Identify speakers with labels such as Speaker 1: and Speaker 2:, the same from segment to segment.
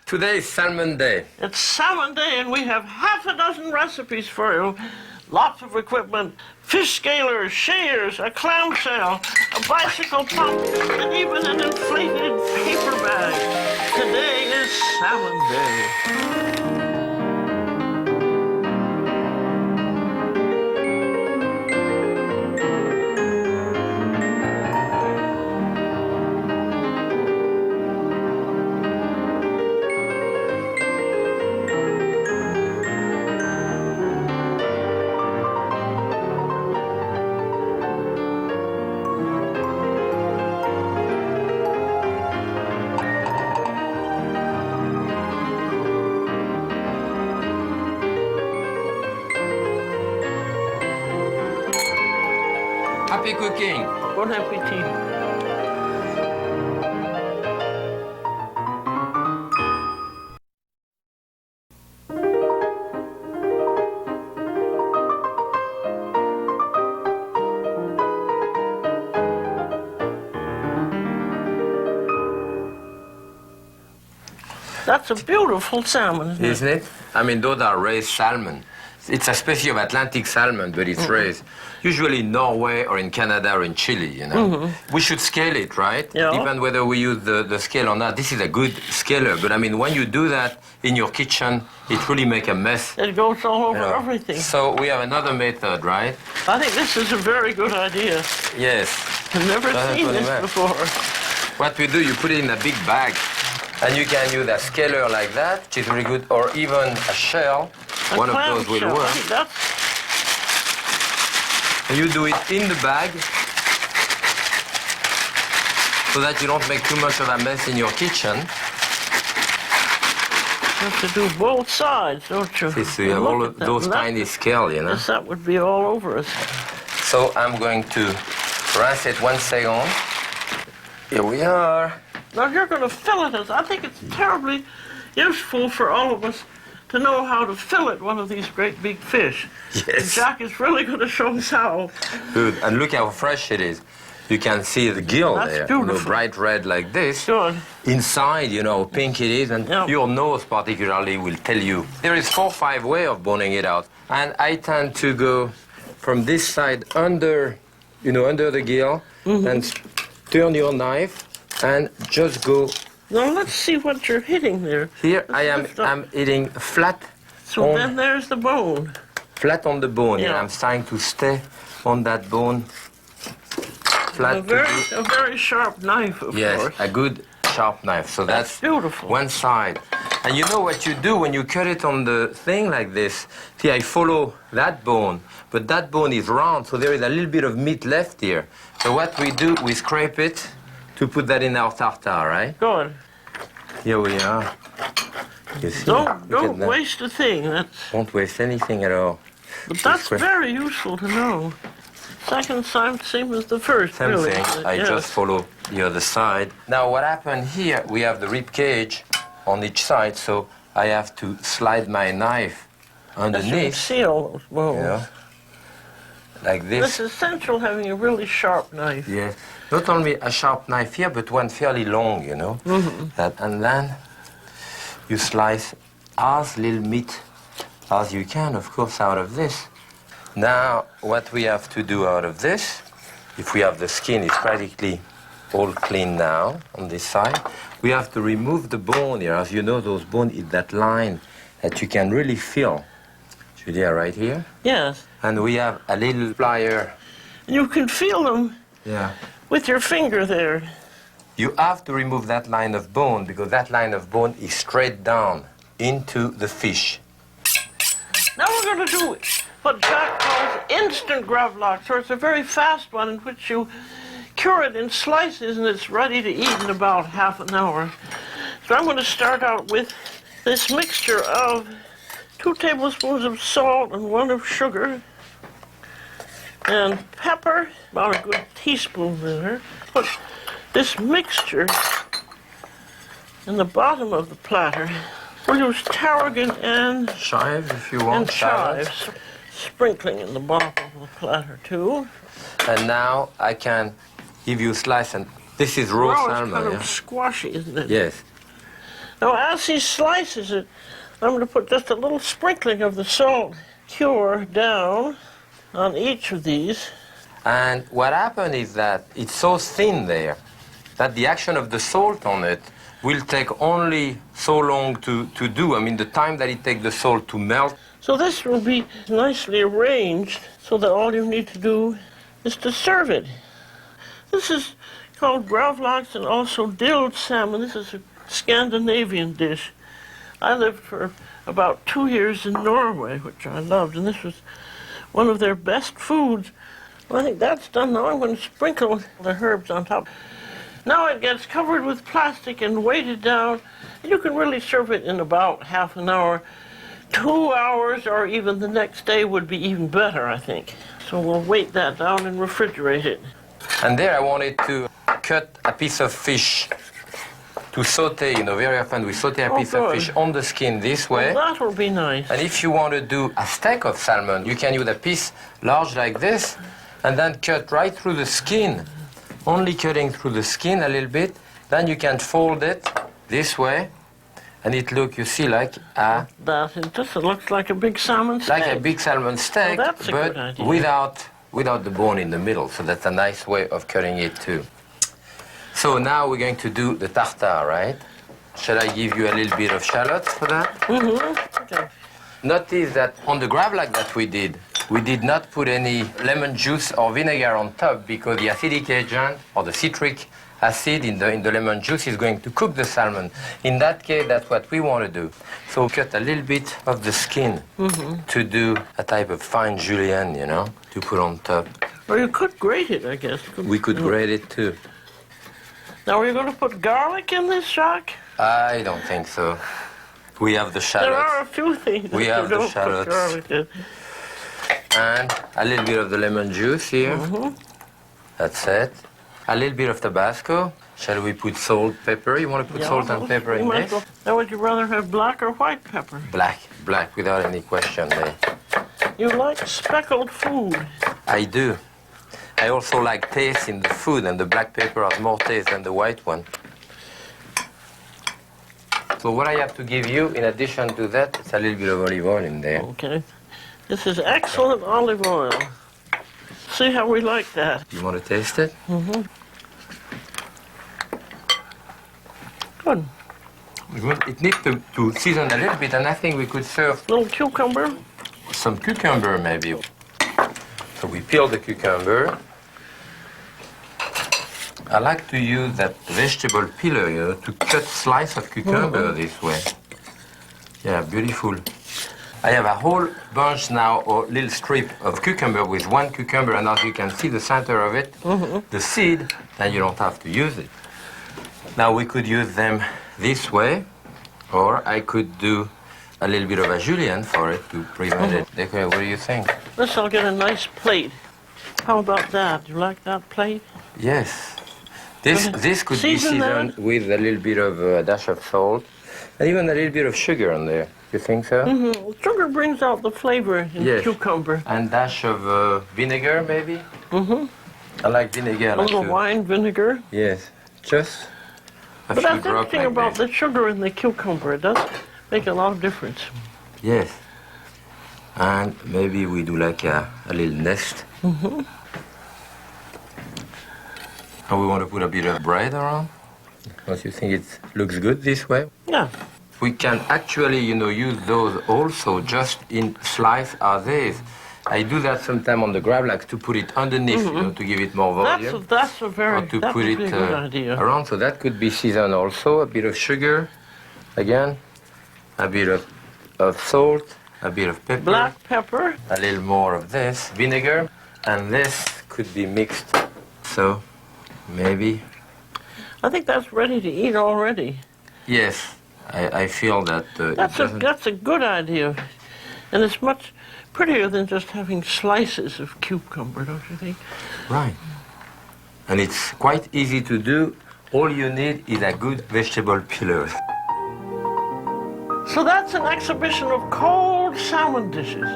Speaker 1: Today is Salmon Day.
Speaker 2: It's Salmon Day, and we have half a dozen recipes for you. Lots of equipment, fish scalers, shears, a clamshell, a bicycle pump, and even an inflated paper bag. Today is Salmon Day.
Speaker 1: Happy cooking.
Speaker 2: Bon appetit. That's a beautiful salmon,
Speaker 1: Isn't it? I mean, those are raised salmon. It's a species of Atlantic salmon, but it's raised usually in Norway or in Canada or in Chile, you know. We should scale it, right?
Speaker 2: Yeah.
Speaker 1: Even whether we use the scale or not. This is a good scaler, but I mean, when you do that in your kitchen, it really makes a mess.
Speaker 2: It goes all over
Speaker 1: You know.
Speaker 2: everything.
Speaker 1: So we have another method, right?
Speaker 2: I think this is a very good idea.
Speaker 1: Yes.
Speaker 2: I've never seen this before.
Speaker 1: What we do, you put it in a big bag, and you can use a scaler like that, which is really good, or even a shell. One of those will work. And you do it in the bag so that you don't make too much of a mess in your kitchen.
Speaker 2: You have to do both sides, don't you?
Speaker 1: See, so you have all of those tiny scales, you know.
Speaker 2: Yes, that would be all over us.
Speaker 1: So I'm going to rinse it 1 second. Here we are.
Speaker 2: Now you're going to fillet it. I think it's terribly useful for all of us to know how to fillet one of these great big fish.
Speaker 1: Yes.
Speaker 2: And Jacques is really going to show us how.
Speaker 1: Good. And look how fresh it is. You can see the gill
Speaker 2: That's
Speaker 1: there,
Speaker 2: beautiful.
Speaker 1: you know, bright red like this.
Speaker 2: Good.
Speaker 1: Inside, you know, how pink it is, and
Speaker 2: Yeah.
Speaker 1: your nose particularly will tell you. There is 4 or 5 ways of boning it out. And I tend to go from this side under, you know, under the gill, and turn your knife and just go.
Speaker 2: Now let's see what you're hitting there.
Speaker 1: Here
Speaker 2: Let's lift up.
Speaker 1: I'm hitting flat
Speaker 2: So
Speaker 1: on,
Speaker 2: then there's the bone.
Speaker 1: flat on the bone.
Speaker 2: Yeah.
Speaker 1: And I'm trying to stay on that bone. Flat
Speaker 2: A
Speaker 1: to
Speaker 2: very,
Speaker 1: do-
Speaker 2: a very sharp knife, of
Speaker 1: Yes,
Speaker 2: course.
Speaker 1: a good sharp knife. So that's
Speaker 2: beautiful.
Speaker 1: one side. And you know what you do when you cut it on the thing like this? See, I follow that bone, but that bone is round, so there is a little bit of meat left here. So what we do, we scrape it to put that in our tartare, right?
Speaker 2: Good.
Speaker 1: Here we are. You see?
Speaker 2: Don't
Speaker 1: Look at that.
Speaker 2: waste a thing.
Speaker 1: Won't waste anything at all.
Speaker 2: But that's
Speaker 1: Scrape.
Speaker 2: very useful to know. Second time, same as the first,
Speaker 1: Same
Speaker 2: really.
Speaker 1: thing. I
Speaker 2: Yes.
Speaker 1: just follow the other side. Now what happened here, we have the rib cage on each side, so I have to slide my knife
Speaker 2: That's to
Speaker 1: underneath,
Speaker 2: seal those bones.
Speaker 1: you know, like
Speaker 2: It's
Speaker 1: this.
Speaker 2: essential having a really sharp knife.
Speaker 1: Yes. Not only a sharp knife here, but one fairly long, you know. And then you slice as little meat as you can, of course, out of this. Now, what we have to do out of this, if we have the skin, it's practically all clean now on this side. We have to remove the bone here. As you know, those bones is that line that you can really feel. Julia, right here.
Speaker 2: Yes.
Speaker 1: And we have a little plier.
Speaker 2: You can feel them
Speaker 1: Yeah.
Speaker 2: with your finger there.
Speaker 1: You have to remove that line of bone because that line of bone is straight down into the fish.
Speaker 2: Now we're going to do what Jacques calls instant Gravlax, or it's a very fast one in which you cure it in slices and it's ready to eat in about half an hour. So I'm going to start out with this mixture of 2 tablespoons of salt and 1 of sugar, and pepper, about a good teaspoon there. Put this mixture in the bottom of the platter. We'll use tarragon and
Speaker 1: Chive, if you want.
Speaker 2: chives. Sprinkling in the bottom of the platter, too.
Speaker 1: And now I can give you a slice. And this is raw
Speaker 2: It's
Speaker 1: salmon,
Speaker 2: kind
Speaker 1: yeah?
Speaker 2: of squashy, isn't it?
Speaker 1: Yes.
Speaker 2: Now, as he slices it, I'm going to put just a little sprinkling of the salt cure down on each of these.
Speaker 1: And what happened is that it's so thin there that the action of the salt on it will take only so long to do. I mean, the time that it takes the salt to melt.
Speaker 2: So this will be nicely arranged so that all you need to do is to serve it. This is called Gravlax and also dilled salmon. This is a Scandinavian dish. I lived for about 2 years in Norway, which I loved, and this was one of their best foods. Well, I think that's done now. I'm going to sprinkle the herbs on top. Now it gets covered with plastic and weighted down. And you can really serve it in about half an hour. 2 hours or even the next day would be even better, I think. So we'll weight that down and refrigerate it.
Speaker 1: And there I wanted to cut a piece of fish to saute. You know, very often we saute a piece of fish on the skin this way.
Speaker 2: Well, that will be nice.
Speaker 1: And if you want to do a steak of salmon, you can use a piece large like this and then cut right through the skin. Only cutting through the skin a little bit. Then you can fold it this way. And it looks, you see, like a...
Speaker 2: It just looks like a big salmon steak.
Speaker 1: Like a big salmon steak,
Speaker 2: well, that's a good
Speaker 1: but
Speaker 2: idea.
Speaker 1: without the bone in the middle. So that's a nice way of cutting it too. So now we're going to do the tartare, right? Shall I give you a little bit of shallots for that?
Speaker 2: Mm-hmm. Okay.
Speaker 1: Notice that on the gravlax that we did not put any lemon juice or vinegar on top because the acidic agent or the citric acid in the lemon juice is going to cook the salmon. In that case, that's what we want to do. So cut a little bit of the skin to do a type of fine julienne, you know, to put on top.
Speaker 2: Or you could grate it, I guess.
Speaker 1: We could grate it too.
Speaker 2: Now, are you going to put garlic in this, Jacques?
Speaker 1: I don't think so. We have the shallots.
Speaker 2: There are a few things
Speaker 1: We
Speaker 2: that
Speaker 1: have
Speaker 2: you
Speaker 1: the
Speaker 2: don't
Speaker 1: shallots.
Speaker 2: put garlic in.
Speaker 1: And a little bit of the lemon juice here. That's it. A little bit of Tabasco. Shall we put salt, pepper? You want to put salt and pepper in this?
Speaker 2: Now, would you rather have black or white pepper?
Speaker 1: Black, without any question there.
Speaker 2: You like speckled food.
Speaker 1: I do. I also like taste in the food, and the black pepper has more taste than the white one. So what I have to give you, in addition to that, it's a little bit of olive oil in there.
Speaker 2: Okay. This is excellent olive oil. See how we like that.
Speaker 1: You want to taste it?
Speaker 2: Good.
Speaker 1: It needs to season a little bit, and I think we could serve
Speaker 2: Little cucumber.
Speaker 1: some cucumber maybe. So we peel the cucumber. I like to use that vegetable peeler, you know, to cut slice of cucumber this way. Yeah, beautiful. I have a whole bunch now, or little strip of cucumber with one cucumber, and as you can see the center of it, the seed, then you don't have to use it. Now we could use them this way, or I could do a little bit of a julienne for it to prevent it. Okay, what do you think?
Speaker 2: This will get a nice plate. How about that? You like that plate?
Speaker 1: Yes. This could be seasoned with a little bit of a dash of salt, and even a little bit of sugar on there. You think so?
Speaker 2: Sugar brings out the flavor in cucumber.
Speaker 1: And dash of vinegar, maybe? I like vinegar.
Speaker 2: A little wine vinegar.
Speaker 1: Yes, just a
Speaker 2: but
Speaker 1: few
Speaker 2: that's
Speaker 1: drops
Speaker 2: interesting
Speaker 1: like
Speaker 2: about
Speaker 1: that.
Speaker 2: the sugar in the cucumber. It does make a lot of difference.
Speaker 1: Yes. And maybe we do like a little nest. And we want to put a bit of bread around. Don't you think it looks good this way?
Speaker 2: Yeah.
Speaker 1: We can actually, you know, use those also just in slice as is. I do that sometime on the Gravlax to put it underneath, you know, to give it more volume.
Speaker 2: That's a very
Speaker 1: or to put it
Speaker 2: good idea.
Speaker 1: around, so that could be seasoned also. A bit of sugar, again, a bit of salt, a bit of pepper.
Speaker 2: Black pepper.
Speaker 1: A little more of this, vinegar, and this could be mixed. So, maybe.
Speaker 2: I think that's ready to eat already.
Speaker 1: Yes, I feel that
Speaker 2: That's a good idea. And it's much prettier than just having slices of cucumber, don't you think?
Speaker 1: Right. And it's quite easy to do. All you need is a good vegetable peeler.
Speaker 2: So that's an exhibition of cold salmon dishes.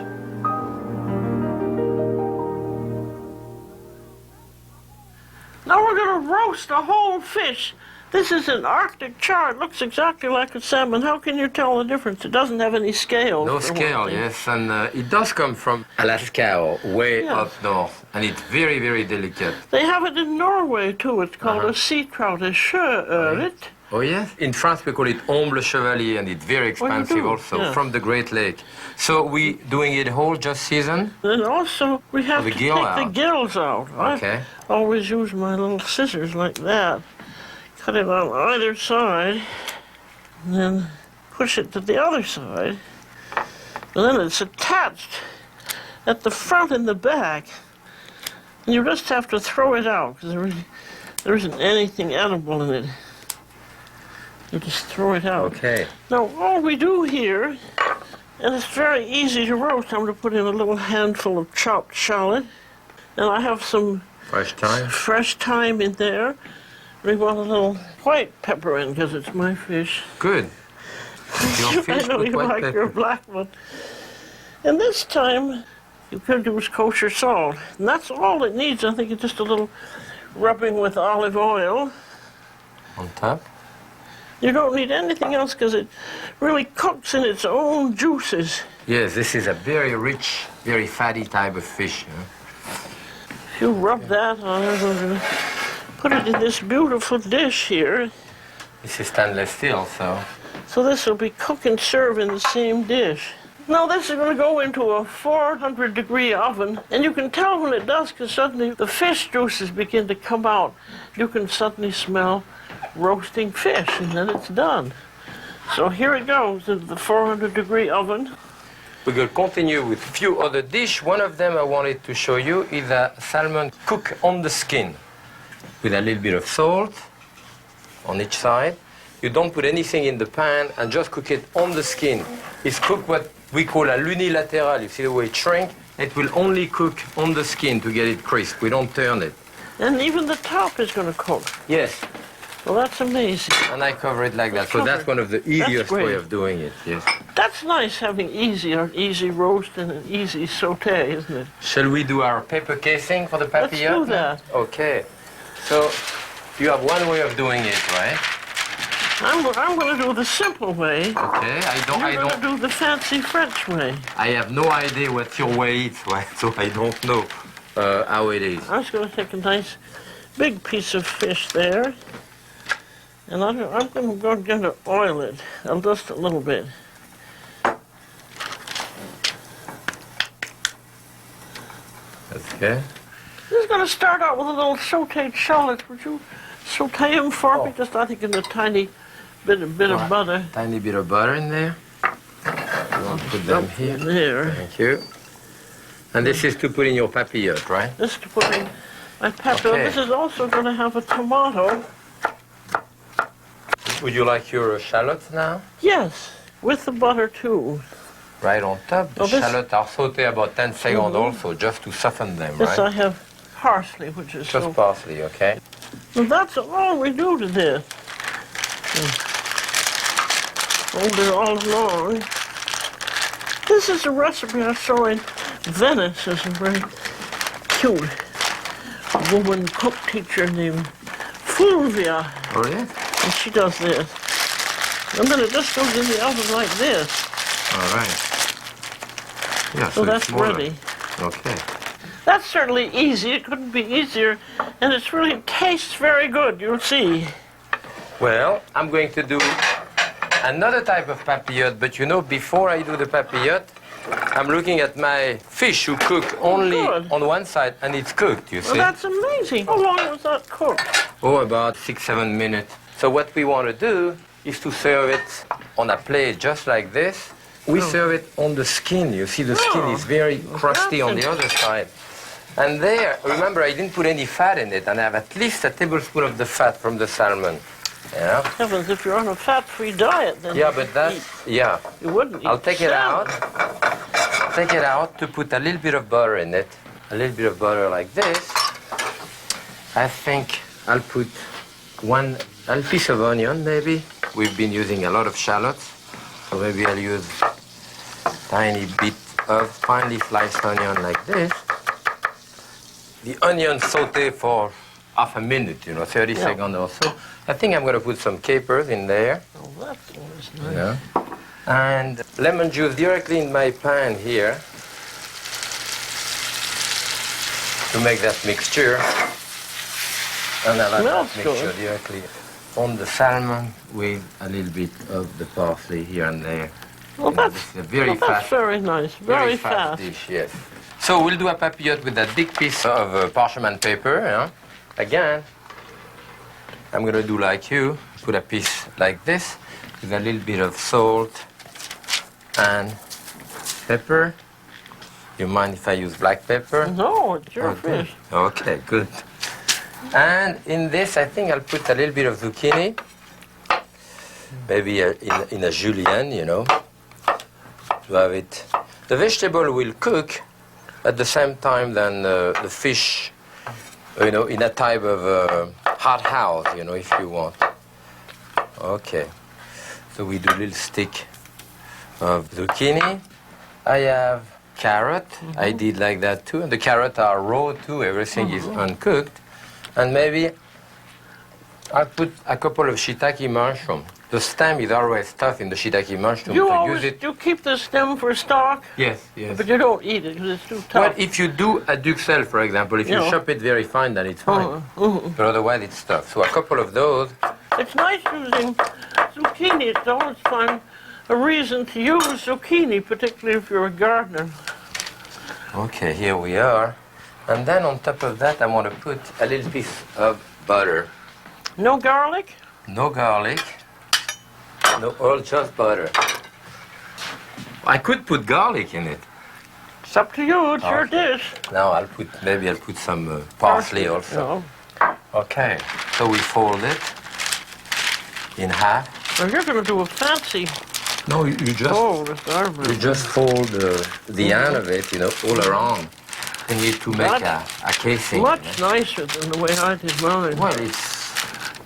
Speaker 2: Now we're going to roast a whole fish This is an Arctic char. It looks exactly like a salmon. How can you tell the difference? It doesn't have any scales.
Speaker 1: No scale, yes, and it does come from Alaska or way up north, and it's very, very delicate.
Speaker 2: They have it in Norway too. It's called a sea trout, a sjøørret.
Speaker 1: Oh yes? In France we call it omble chevalier, and it's very expensive also, from the Great Lake. So we doing it whole just season?
Speaker 2: And also we have to take the gills out.
Speaker 1: Okay.
Speaker 2: I always use my little scissors like that. Cut it on either side, and then push it to the other side. And then it's attached at the front and the back. And you just have to throw it out, because there isn't anything edible in it. You just throw it out.
Speaker 1: Okay.
Speaker 2: Now, all we do here, and it's very easy to roast, I'm going to put in a little handful of chopped shallot. And I have some fresh thyme in there. We want a little white pepper in because it's my fish.
Speaker 1: Good. Your fish
Speaker 2: I know you like
Speaker 1: pepper.
Speaker 2: your black one. And this time, you could use kosher salt. And that's all it needs. I think it's just a little rubbing with olive oil.
Speaker 1: On top?
Speaker 2: You don't need anything else because it really cooks in its own juices.
Speaker 1: Yes, this is a very rich, very fatty type of fish.
Speaker 2: If you rub that on, put it in this beautiful dish here.
Speaker 1: This is stainless steel, so...
Speaker 2: So this will be cook and serve in the same dish. Now this is going to go into a 400-degree oven, and you can tell when it does because suddenly the fish juices begin to come out. You can suddenly smell roasting fish, and then it's done. So here it goes into the 400-degree oven.
Speaker 1: We're going to continue with a few other dishes. One of them I wanted to show you is a salmon cooked on the skin, with a little bit of salt on each side. You don't put anything in the pan and just cook it on the skin. It's cooked what we call a l'unilateral. You see the way it shrinks? It will only cook on the skin to get it crisp. We don't turn it.
Speaker 2: And even the top is going to cook.
Speaker 1: Yes.
Speaker 2: Well, that's amazing.
Speaker 1: And I cover it like that. So that's one of the easiest way of doing it, yes.
Speaker 2: That's nice having easy roast and an easy saute, isn't it?
Speaker 1: Shall we do our paper casing for the papillote?
Speaker 2: Let's do that.
Speaker 1: Okay. So you have one way of doing it, right?
Speaker 2: I'm going to do the simple way.
Speaker 1: Okay, I don't...
Speaker 2: You're going to do the fancy French way.
Speaker 1: I have no idea what your way is, right? So I don't know how it is.
Speaker 2: I'm just going to take a nice big piece of fish there. And I'm going to oil it just a little bit.
Speaker 1: Okay.
Speaker 2: This is going to start out with a little sauteed shallot. Would you saute them for me? Just, I think, in a tiny bit of butter.
Speaker 1: Tiny bit of butter in there. I'll put them here.
Speaker 2: There.
Speaker 1: Thank you. And this is to put in your papillote, right?
Speaker 2: This is to put in my pepper.
Speaker 1: Okay.
Speaker 2: This is also going to have a tomato.
Speaker 1: Would you like your shallots now?
Speaker 2: Yes, with the butter too.
Speaker 1: Right on top. The shallots are sauteed about 10 seconds also, just to soften them, right?
Speaker 2: This I have parsley, which is
Speaker 1: just parsley, okay?
Speaker 2: Well, that's all we do to this. Hold it all along. This is a recipe I saw in Venice. There's a very cute woman cook teacher named Fulvia.
Speaker 1: Oh, yes?
Speaker 2: And she does this. And then it just goes in the oven like this.
Speaker 1: All right. Yeah,
Speaker 2: so that's ready.
Speaker 1: Okay.
Speaker 2: That's certainly easy. It couldn't be easier. And it really tastes very good. You'll see.
Speaker 1: Well, I'm going to do another type of papillote. But you know, before I do the papillote, I'm looking at my fish who cook only on one side, and it's cooked, you see.
Speaker 2: Well, that's amazing. How long was that cooked?
Speaker 1: Oh, about 6-7 minutes. So what we want to do is to serve it on a plate just like this. We serve it on the skin. You see the skin is very crusty on the other side. And there, remember, I didn't put any fat in it, and I have at least a tablespoon of the fat from the salmon. Yeah.
Speaker 2: Heavens, if you're on a fat-free diet, then
Speaker 1: yeah, but that's, yeah.
Speaker 2: You wouldn't eat
Speaker 1: I'll take it
Speaker 2: salmon.
Speaker 1: out. Take it out to put a little bit of butter in it. A little bit of butter like this. I think I'll put a piece of onion, maybe. We've been using a lot of shallots, so maybe I'll use a tiny bit of finely sliced onion like this. The onion saute for half a minute, 30
Speaker 2: Yeah.
Speaker 1: seconds or so. I think I'm going to put some capers in there.
Speaker 2: Oh, that's always nice.
Speaker 1: Yeah. And lemon juice directly in my pan here to make that mixture. And I like
Speaker 2: Smells
Speaker 1: that mixture
Speaker 2: good.
Speaker 1: directly on the salmon with a little bit of the parsley here and there.
Speaker 2: Well,
Speaker 1: This
Speaker 2: that's,
Speaker 1: is a very
Speaker 2: that's
Speaker 1: fast,
Speaker 2: very nice. Very fast.
Speaker 1: dish, yes. So we'll do a papillote with that big piece of parchment paper. Yeah? Again, I'm going to do like you, put a piece like this with a little bit of salt and pepper. You mind if I use black pepper?
Speaker 2: No, it's your
Speaker 1: Okay.
Speaker 2: fish.
Speaker 1: Okay, good. And in this, I think I'll put a little bit of zucchini, maybe in a julienne, to have it. The vegetable will cook at the same time than the fish, in a type of hot house, if you want. Okay. So we do a little stick of zucchini. I have carrot. I did like that too. And the carrot are raw too. Everything is uncooked. And maybe I'll put a couple of shiitake mushroom. The stem is always tough in the shiitake mushroom.
Speaker 2: You keep the stem for stock,
Speaker 1: Yes, yes.
Speaker 2: but you don't eat it because it's too
Speaker 1: Well,
Speaker 2: tough.
Speaker 1: if you do a duxelle, for example, if you
Speaker 2: Yeah.
Speaker 1: chop it very fine, then it's fine. But otherwise, it's tough. So a couple of those.
Speaker 2: It's nice using zucchini. It's always fun, a reason to use zucchini, particularly if you're a gardener.
Speaker 1: Okay, here we are. And then on top of that, I want to put a little piece of butter.
Speaker 2: No garlic?
Speaker 1: No garlic. No oil, just butter. I could put garlic in it.
Speaker 2: It's up to you. It's your
Speaker 1: Okay.
Speaker 2: dish.
Speaker 1: Now maybe I'll put some parsley also.
Speaker 2: No.
Speaker 1: Okay, so we fold it in half.
Speaker 2: Well, you're going to do a fancy
Speaker 1: No, you just
Speaker 2: bowl with garbage.
Speaker 1: you just fold the end of it, all around. You need to make a casing.
Speaker 2: Much nicer than the way I did mine.
Speaker 1: Well,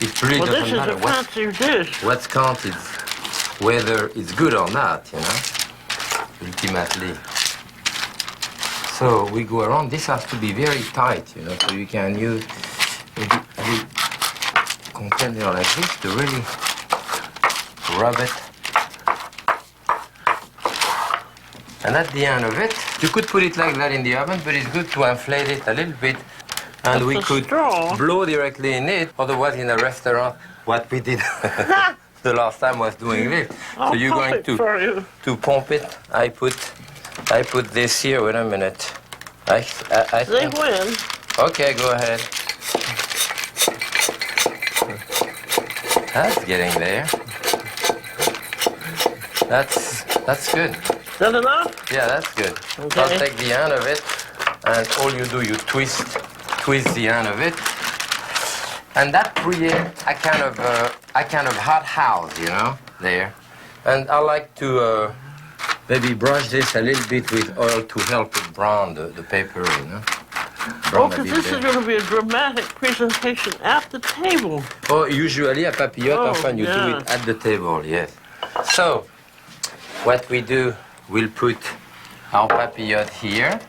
Speaker 1: it really
Speaker 2: Well, this
Speaker 1: doesn't
Speaker 2: is
Speaker 1: matter
Speaker 2: a fancy dish.
Speaker 1: what counts is whether it's good or not, ultimately. So we go around. This has to be very tight, so you can use maybe a little container like this to really rub it. And at the end of it, you could put it like that in the oven, but it's good to inflate it a little bit. And
Speaker 2: But
Speaker 1: we
Speaker 2: the
Speaker 1: could
Speaker 2: straw-
Speaker 1: blow directly in it. Otherwise, in a restaurant, what we did the last time was doing this.
Speaker 2: I'll
Speaker 1: So you're
Speaker 2: pump
Speaker 1: going
Speaker 2: it for you.
Speaker 1: to pump it. I put this here. Wait a minute. I
Speaker 2: They
Speaker 1: think.
Speaker 2: win.
Speaker 1: Okay, go ahead. That's getting there. That's good.
Speaker 2: Is that enough?
Speaker 1: Yeah, that's good.
Speaker 2: Okay.
Speaker 1: I'll take the end of it, and all you do, you twist the end of it, and that creates a kind of hot house, there. And I like to maybe brush this a little bit with oil to help it brown the paper,
Speaker 2: Oh,
Speaker 1: Brown a
Speaker 2: because
Speaker 1: bit
Speaker 2: this
Speaker 1: there.
Speaker 2: is going to be a dramatic presentation at the table.
Speaker 1: Oh, usually a papillote,
Speaker 2: Oh,
Speaker 1: often you do
Speaker 2: yeah.
Speaker 1: it at the table, yes. So, what we do, we'll put our papillote here,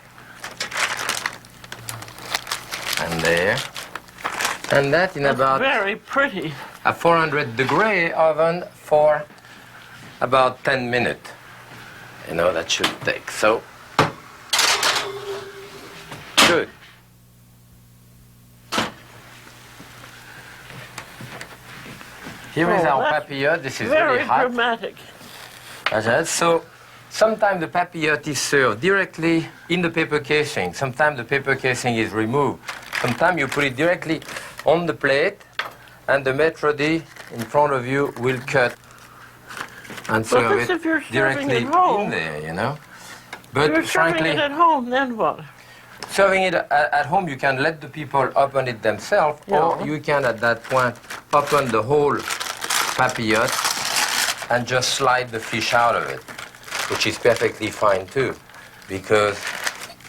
Speaker 1: and there, and that in
Speaker 2: That's
Speaker 1: about
Speaker 2: very pretty.
Speaker 1: a 400-degree oven for about 10 minutes. That should take, so, good. Here is
Speaker 2: Oh,
Speaker 1: our
Speaker 2: that's
Speaker 1: papillote. This is
Speaker 2: Very
Speaker 1: really hot.
Speaker 2: dramatic.
Speaker 1: So sometimes the papillote is served directly in the paper casing. Sometimes the paper casing is removed. Sometimes you put it directly on the plate, and the maître d' in front of you will cut and serve
Speaker 2: that's
Speaker 1: it
Speaker 2: if you're serving
Speaker 1: directly
Speaker 2: at home.
Speaker 1: in there,
Speaker 2: If
Speaker 1: But
Speaker 2: you're serving
Speaker 1: frankly,
Speaker 2: it at home, then what?
Speaker 1: serving it at home, you can let the people open it themselves, or
Speaker 2: Yeah.
Speaker 1: you can at that point open the whole papillote and just slide the fish out of it, which is perfectly fine too, because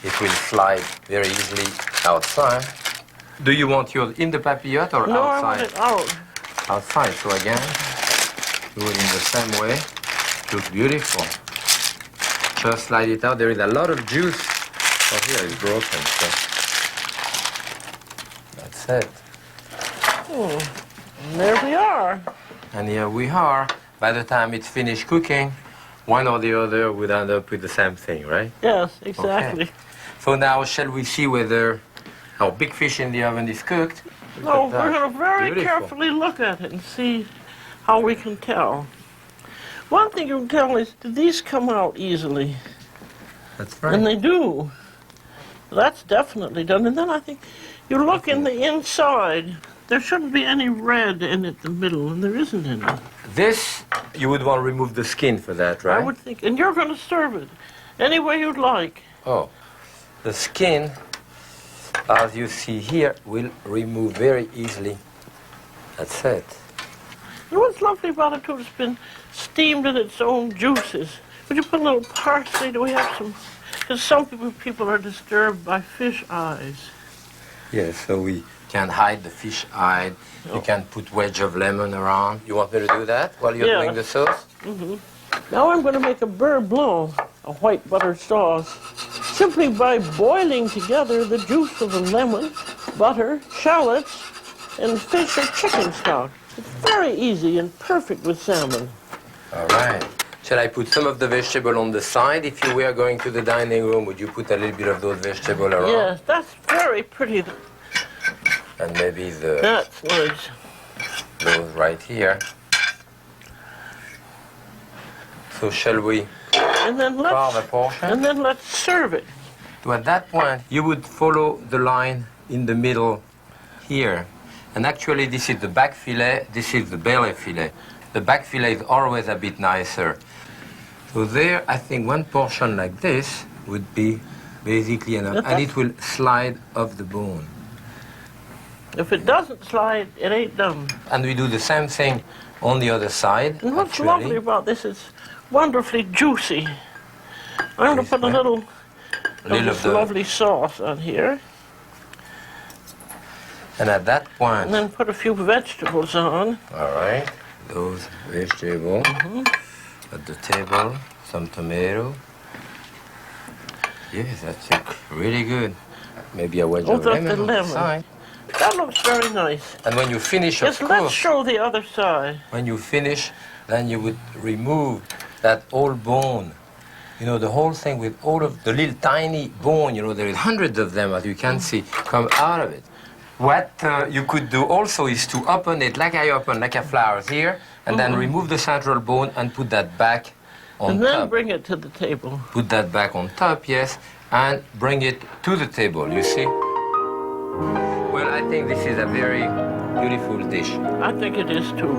Speaker 1: it will slide very easily outside. Do you want yours in the papillote or
Speaker 2: No, I want
Speaker 1: outside?
Speaker 2: it out.
Speaker 1: Outside, so again, do it in the same way. Looks beautiful. Just slide it out. There is a lot of juice. Oh, here it's broken, so that's it.
Speaker 2: And there we are.
Speaker 1: And here we are. By the time it's finished cooking, one or the other would end up with the same thing, right?
Speaker 2: Yes, exactly.
Speaker 1: Okay. So now, shall we see whether our big fish in the oven is cooked?
Speaker 2: No,
Speaker 1: Look at
Speaker 2: we're
Speaker 1: that.
Speaker 2: going to very
Speaker 1: Beautiful.
Speaker 2: carefully look at it and see how we can tell. One thing you can tell is, do these come out easily?
Speaker 1: That's right.
Speaker 2: And they do. That's definitely done. And then I think you look in the inside. There shouldn't be any red in it, the middle, and there isn't any.
Speaker 1: This, you would want to remove the skin for that, right?
Speaker 2: I would think. And you're going to serve it any way you'd like.
Speaker 1: Oh, the skin, as you see here, will remove very easily. That's it.
Speaker 2: And what's lovely about it, too, it's been steamed in its own juices. Would you put a little parsley? Do we have some? Because some people are disturbed by fish eyes.
Speaker 1: Yes, so we can hide the fish eye.
Speaker 2: Oh.
Speaker 1: You can put wedge of lemon around. You want me to do that while you're
Speaker 2: Yeah.
Speaker 1: doing the sauce?
Speaker 2: Now I'm going to make a beurre blanc, a white butter sauce, simply by boiling together the juice of the lemon, butter, shallots, and fish or chicken stock. It's very easy and perfect with salmon.
Speaker 1: All right. Shall I put some of the vegetable on the side? If you were going to the dining room, would you put a little bit of those vegetables around?
Speaker 2: Yes, that's very pretty.
Speaker 1: And maybe
Speaker 2: That's nice.
Speaker 1: those right here. So shall we
Speaker 2: And then
Speaker 1: carve a
Speaker 2: let's
Speaker 1: portion?
Speaker 2: serve it.
Speaker 1: So at that point, you would follow the line in the middle here. And actually, this is the back fillet, this is the belly fillet. The back fillet is always a bit nicer. So there, I think one portion like this would be basically enough. And it will slide off the bone.
Speaker 2: If it doesn't slide, it ain't done.
Speaker 1: And we do the same thing on the other side.
Speaker 2: And what's
Speaker 1: actually.
Speaker 2: lovely about this is wonderfully juicy. I'm going to put a little of this lovely sauce on here.
Speaker 1: And at that point,
Speaker 2: And then put a few vegetables on.
Speaker 1: all right, those vegetables at the table, some tomato. Yes, that's really good. Maybe a wedge of
Speaker 2: that's
Speaker 1: lemon
Speaker 2: the
Speaker 1: on the
Speaker 2: lemon.
Speaker 1: side.
Speaker 2: That looks very nice.
Speaker 1: And when you finish, of
Speaker 2: Yes, let's
Speaker 1: course,
Speaker 2: show the other side.
Speaker 1: when you finish, then you would remove that old bone. You know, the whole thing with all of the little tiny bone, you know, there is hundreds of them, as you can see, come out of it. What you could do also is to open it like I open, like a flower here, and then remove the central bone and put that back on
Speaker 2: And then
Speaker 1: top.
Speaker 2: bring it to the table.
Speaker 1: Put that back on top, yes, and bring it to the table, you see? Well, I think this is a very beautiful dish.
Speaker 2: I think it is too.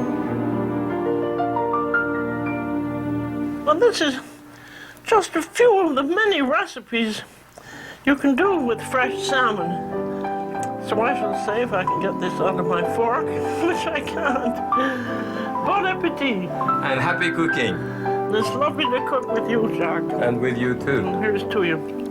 Speaker 2: Well, this is just a few of the many recipes you can do with fresh salmon. So I shall say, if I can get this under my fork, which I can't. Bon appetit.
Speaker 1: And happy cooking.
Speaker 2: It's lovely to cook with you, Jacques.
Speaker 1: And with you too.
Speaker 2: Here's to you.